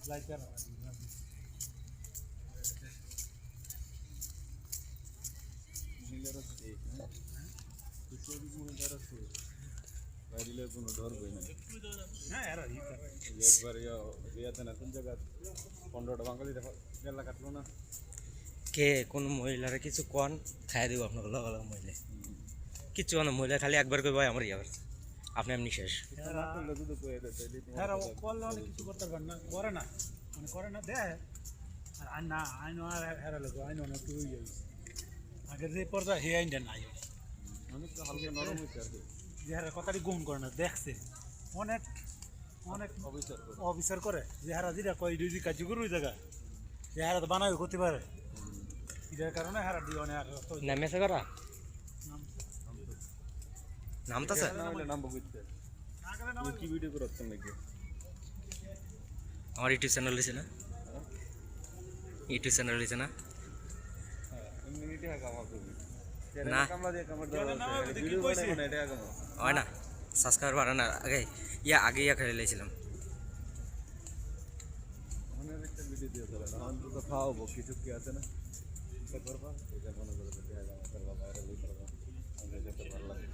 lighter মহিলারা safe হ্যাঁ বেশিরভাগ মহিলারা সেফ বাইরে কোনো ডর বই না হ্যাঁ এরা একবার ইয়াতে না কোন জায়গা 15টা বাঙালি দেখো গেলা কাটলো না কে কোন মহিলারা কিছু কন খাই দিব আপনার লগা লগা মহিলা কিচ্ছু মানে মহিলা খালি একবার কই ভাই আমার ইয়া করছে আপনি এমনি শেষ হ্যাঁ করলে অনেক কিছু করতে পারে না করে না মানে করে না দেয় আর না আইন আর হেরা লোক আইন অনেক তুই যাই আগের যে পর্দা হে আইনটা নাই অনেক হালকা নরম হয়েছে আর কি যে হেরা কথাটি গ্রহণ করে না দেখছে অনেক অনেক অফিসার করে যে হারা যেটা কয় ডিউটি কার্যকর ওই জায়গা যে হারা তো বানাবে করতে পারে এটার কারণে হারা দিয়ে অনেক নামেছে করা নামতাছে নাম্বার বুঝতে কি ভিডিও করছেন নাকি আমার ইউটিউব চ্যানেল রয়েছে না ইউটিউব চ্যানেল রয়েছে না ইমিউনিটি হ্যাঁ কামার করবি না কামলা দিয়ে কামার দাও ভিডিও বানাই না এটা কামার হয় না সাবস্ক্রাইবার বাড়ানো আগে ইয়া খেলে লেছিলাম অনেক একটা ভিডিও দিয়ে চলে না অন্তত তো খাওয়াবো কিছু কি আছে না এটা করবা এটা মনে করে দেখা যাবে ভাইরাল করবা আমাদের যেতে ভালো লাগে